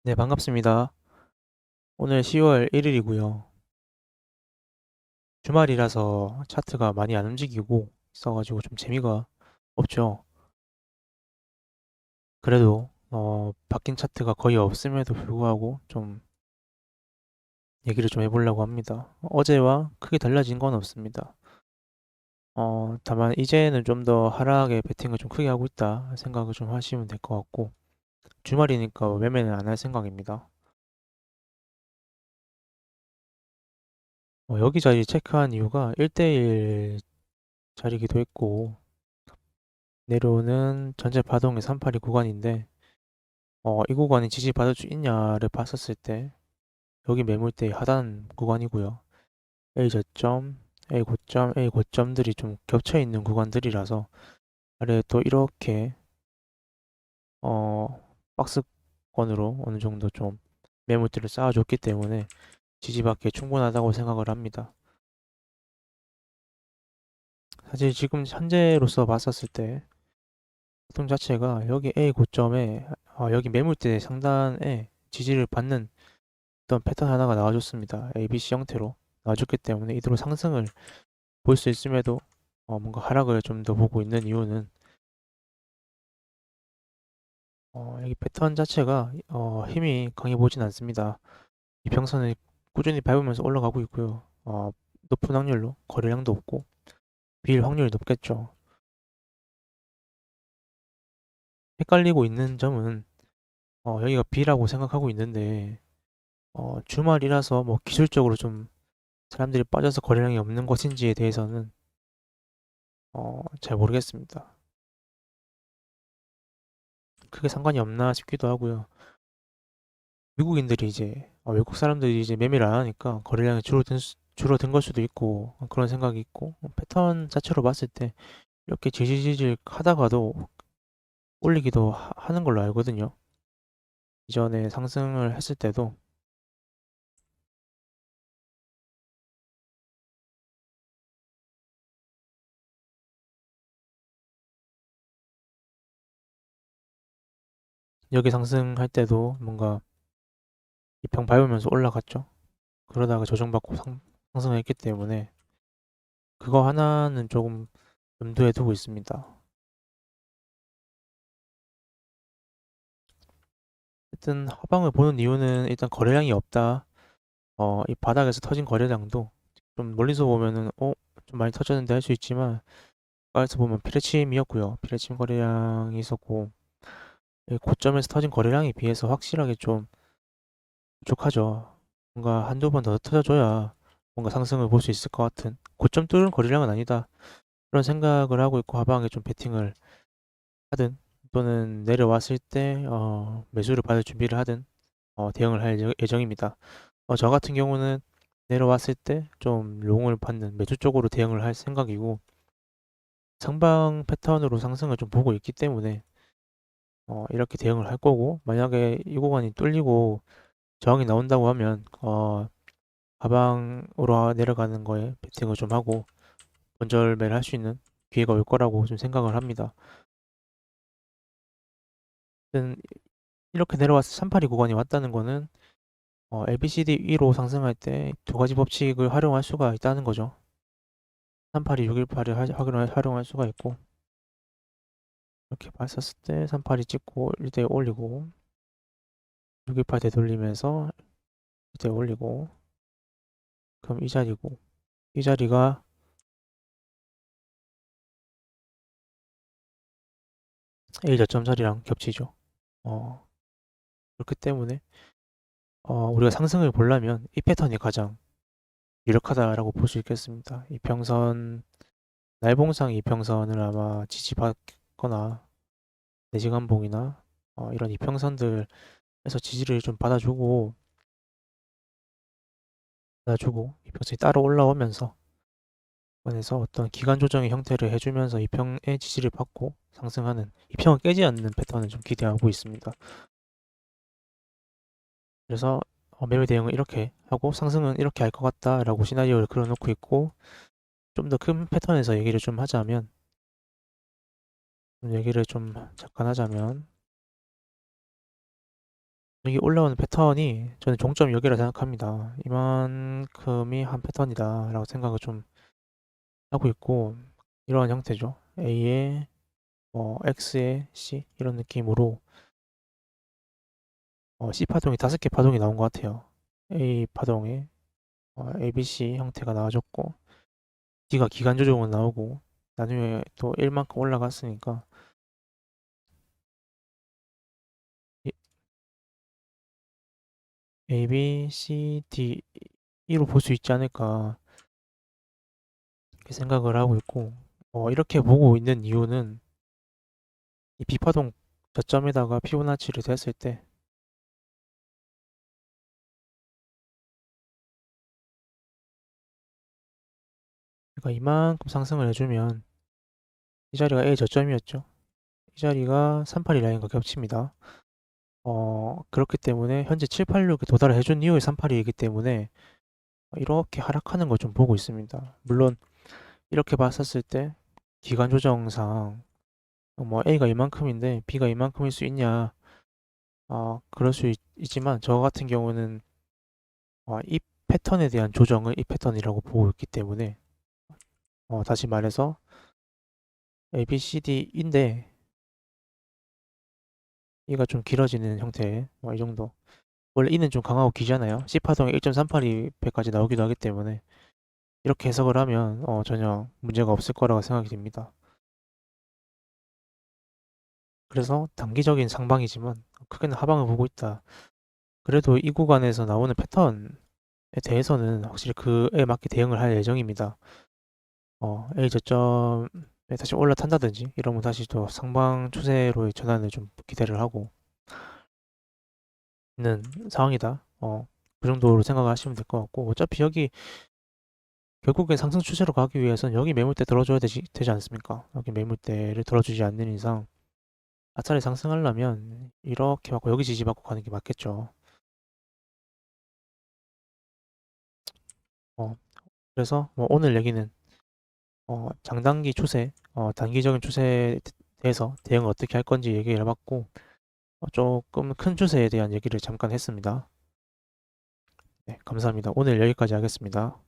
네, 반갑습니다. 오늘 10월 1일이고요. 주말이라서 차트가 많이 안 움직이고 있어가지고 좀 재미가 없죠. 그래도 바뀐 차트가 거의 없음에도 불구하고 좀 얘기를 좀 해보려고 합니다. 어제와 크게 달라진 건 없습니다. 다만 이제는 좀 더 하락에 베팅을 좀 크게 하고 있다 생각을 좀 하시면 될 것 같고, 주말이니까 매매는 안 할 생각입니다. 여기저기 체크한 이유가 1대1 자리기도 했고, 내려오는 전체 파동의 382 구간인데, 이 구간이 지지받을 수 있냐를 봤었을 때 여기 매물대의 하단 구간이고요. A 저점, A 고점, A 고점들이 좀 겹쳐 있는 구간들이라서 아래에 또 이렇게 어, 박스권으로 어느 정도 좀 매물대를 쌓아줬기 때문에 지지받기에 충분하다고 생각을 합니다. 사실 지금 현재로서 봤었을 때 파동 자체가 여기 A 고점에 여기 매물대 상단에 지지를 받는 어떤 패턴 하나가 나와줬습니다. ABC 형태로 나와줬기 때문에 이대로 상승을 볼 수 있음에도 뭔가 하락을 좀 더 보고 있는 이유는 여기 패턴 자체가 힘이 강해 보진 않습니다. 이평선을 꾸준히 밟으면서 올라가고 있고요. 높은 확률로 거래량도 없고 비일 확률이 높겠죠. 헷갈리고 있는 점은 여기가 B라고 생각하고 있는데 주말이라서 뭐 기술적으로 좀 사람들이 빠져서 거래량이 없는 것인지에 대해서는 잘 모르겠습니다. 크게 상관이 없나 싶기도 하고요. 미국인들이 이제 외국 사람들이 이제 매매를 안 하니까 거래량이 줄어든 걸 수도 있고 그런 생각이 있고 패턴 자체로 봤을 때 이렇게 지지지질 하다가도 올리기도 하는 걸로 알거든요. 이전에 상승을 했을 때도 여기 상승할 때도 뭔가 이평 밟으면서 올라갔죠. 그러다가 조정받고 상승을 했기 때문에 그거 하나는 조금 염두에 두고 있습니다. 하여튼 하방을 보는 이유는 일단 거래량이 없다. 이 바닥에서 터진 거래량도 좀 멀리서 보면은 좀 많이 터졌는데 할 수 있지만 가까이서 보면 피레침이었고요. 피레침 거래량이 있었고 이 고점에서 터진 거래량에 비해서 확실하게 좀 부족하죠. 뭔가 한두 번 더 터져줘야 뭔가 상승을 볼 수 있을 것 같은 고점 뚫은 거래량은 아니다. 그런 생각을 하고 있고 하방에 좀 베팅을 하든 또는 내려왔을 때 매수를 받을 준비를 하든 대응을 할 예정입니다. 저 같은 경우는 내려왔을 때 좀 롱을 받는 매수 쪽으로 대응을 할 생각이고 상방 패턴으로 상승을 좀 보고 있기 때문에 이렇게 대응을 할 거고 만약에 이 구간이 뚫리고 저항이 나온다고 하면 하방으로 내려가는 거에 베팅을 좀 하고 bon절매를 할 수 있는 기회가 올 거라고 좀 생각을 합니다. 아무튼 이렇게 내려와서 382 구간이 왔다는 거는 LBCD 위로 상승할 때 두 가지 법칙을 활용할 수가 있다는 거죠. 382, 618을 활용할 수가 있고 이렇게 봤었을 때 382 찍고 1대 올리고 618 되돌리면서 1대 올리고 그럼 이 자리고 이 자리가 A 저점 자리랑 겹치죠. 어, 그렇기 때문에 우리가 상승을 보려면 이 패턴이 가장 유력하다라고 볼 수 있겠습니다. 이평선 날봉상 이평선을 아마 지지받거나 내시간봉이나 이런 이평선들에서 지지를 좀 받아주고 이평선이 따로 올라오면서 그래서 어떤 기간 조정의 형태를 해주면서 이평의 지지를 받고 상승하는 이평을 깨지 않는 패턴을 좀 기대하고 있습니다. 그래서 매매 대응을 이렇게 하고 상승은 이렇게 할 것 같다라고 시나리오를 그려놓고 있고 좀 더 큰 패턴에서 얘기를 좀 하자면 잠깐 하자면 여기 올라오는 패턴이 저는 종점 여기라 생각합니다. 이만큼이 한 패턴이다 라고 생각을 좀 하고 있고, 이러한 형태죠. A에 X에 C 이런 느낌으로 C 파동이 5개 파동이 나온 것 같아요. A 파동에 ABC 형태가 나와줬고, D가 기간 조정은 나오고, 나중에 또 1만큼 올라갔으니까 A, B, C, D E로 볼 수 있지 않을까 이렇게 생각을 하고 있고, 이렇게 보고 있는 이유는 이 B파동 저점에다가 피보나치를 됐을 때, 그러니까 이만큼 상승을 해주면 이 자리가 A 저점이었죠. 이 자리가 382 라인과 겹칩니다. 그렇기 때문에 현재 786에 도달을 해준 이후에 382이기 때문에 이렇게 하락하는 걸 좀 보고 있습니다. 물론 이렇게 봤었을 때 기간 조정상 A가 이만큼인데 B가 이만큼일 수 있냐? 그럴 수 있지만 저 같은 경우는 이 패턴에 대한 조정을 이 패턴이라고 보고 있기 때문에 다시 말해서 A, B, C, D인데 E가 좀 길어지는 형태 이 정도. 원래 E는 좀 강하고 기잖아요. C 파동이 1.382배까지 나오기도 하기 때문에 이렇게 해석을 하면 전혀 문제가 없을 거라고 생각이 됩니다. 그래서 단기적인 상방이지만 크게는 하방을 보고 있다. 그래도 이 구간에서 나오는 패턴에 대해서는 확실히 그에 맞게 대응을 할 예정입니다. A 저점에 다시 올라탄다든지 이러면 다시 또 상방 추세로의 전환을 좀 기대를 하고 있는 상황이다. 그 정도로 생각하시면 될 것 같고, 어차피 여기 결국엔 상승 추세로 가기 위해서는 여기 매물대 들어줘야 되지 않습니까? 여기 매물대를 들어주지 않는 이상 아차리 상승하려면 이렇게 받고 여기 지지받고 가는 게 맞겠죠. 어, 그래서 뭐 오늘 얘기는 장단기 추세, 단기적인 추세에 대해서 대응을 어떻게 할 건지 얘기를 해봤고, 조금 큰 추세에 대한 얘기를 잠깐 했습니다. 네, 감사합니다. 오늘 여기까지 하겠습니다.